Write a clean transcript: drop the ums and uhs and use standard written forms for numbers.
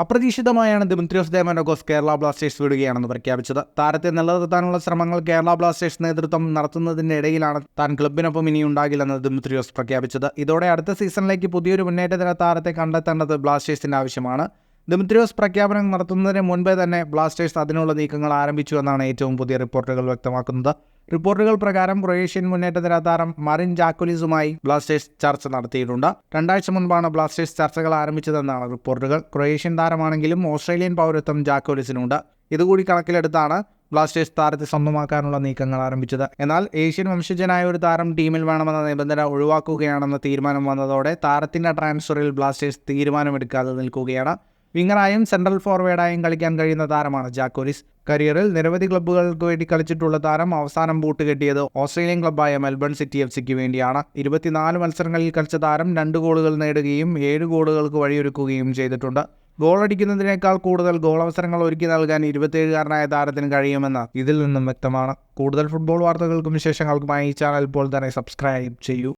അപ്രതീക്ഷിതമായാണ് Dimitrios ദിയാമന്റോസ് Kerala Blasters വിടുകയാണെന്ന് പ്രഖ്യാപിച്ചത്. താരത്തെ നിലനിർത്താനുള്ള ശ്രമങ്ങൾ കേരള ബ്ലാസ്റ്റേഴ്സ് നേതൃത്വം നടത്തുന്നതിന്റെ ഇടയിലാണ് താൻ ക്ലബിനൊപ്പം ഇനി ഉണ്ടാകില്ലെന്ന് ദിമിത്രിയോസ് പ്രഖ്യാപിച്ചത്. ഇതോടെ അടുത്ത സീസണിലേക്ക് പുതിയൊരു മുന്നേറ്റത്തിന് താരത്തെ കണ്ടെത്തേണ്ടത് ബ്ലാസ്റ്റേഴ്സിന്റെ ആവശ്യമാണ്. ദിമിത്രിയോസ് പ്രഖ്യാപനം നടത്തുന്നതിന് മുൻപേ തന്നെ ബ്ലാസ്റ്റേഴ്സ് അതിനുള്ള നീക്കങ്ങൾ ആരംഭിച്ചു എന്നാണ് ഏറ്റവും പുതിയ റിപ്പോർട്ടുകൾ വ്യക്തമാക്കുന്നത്. റിപ്പോർട്ടുകൾ പ്രകാരം ക്രൊയേഷ്യൻ മുന്നേറ്റ താരം മറിൻ ജാക്കോലിസുമായി ബ്ലാസ്റ്റേഴ്സ് ചർച്ച നടത്തിയിട്ടുണ്ട്. 2 ആഴ്ച മുൻപാണ് ബ്ലാസ്റ്റേഴ്സ് ചർച്ചകൾ ആരംഭിച്ചതെന്നാണ് റിപ്പോർട്ടുകൾ. ക്രൊയേഷ്യൻ താരമാണെങ്കിലും ഓസ്ട്രേലിയൻ പൗരത്വം ജാക്കോലിസിനുണ്ട്. ഇതുകൂടി കണക്കിലെടുത്താണ് ബ്ലാസ്റ്റേഴ്സ് താരത്തെ സ്വന്തമാക്കാനുള്ള നീക്കങ്ങൾ ആരംഭിച്ചത്. എന്നാൽ ഏഷ്യൻ വംശജനായ ഒരു താരം ടീമിൽ വേണമെന്ന നിബന്ധന ഒഴിവാക്കുകയാണെന്ന തീരുമാനം വന്നതോടെ താരത്തിന്റെ ട്രാൻസ്ഫറിൽ ബ്ലാസ്റ്റേഴ്സ് തീരുമാനമെടുക്കാതെ നിൽക്കുകയാണ്. വിങ്ങറായും സെൻട്രൽ ഫോർവേഡായും കളിക്കാൻ കഴിയുന്ന താരമാണ് ജാക്കോലിസ്. കരിയറിൽ നിരവധി ക്ലബ്ബുകൾക്ക് വേണ്ടി കളിച്ചിട്ടുള്ള താരം അവസാനം ബൂട്ട് കെട്ടിയത് ഓസ്ട്രേലിയൻ ക്ലബ്ബായ മെൽബൺ സിറ്റി FC വേണ്ടിയാണ്. 24 മത്സരങ്ങളിൽ കളിച്ച താരം 2 ഗോളുകൾ നേടുകയും 7 ഗോളുകൾക്ക് വഴിയൊരുക്കുകയും ചെയ്തിട്ടുണ്ട്. ഗോളടിക്കുന്നതിനേക്കാൾ കൂടുതൽ ഗോളവസരങ്ങൾ ഒരുക്കി നൽകാൻ 27-കാരനായ താരത്തിന് കഴിയുമെന്ന് ഇതിൽ നിന്നും വ്യക്തമാണ്. കൂടുതൽ ഫുട്ബോൾ വാർത്തകൾക്കും വിശേഷങ്ങൾക്കുമായി ഈ ചാനൽ ഇപ്പോൾ തന്നെ സബ്സ്ക്രൈബ് ചെയ്യൂ.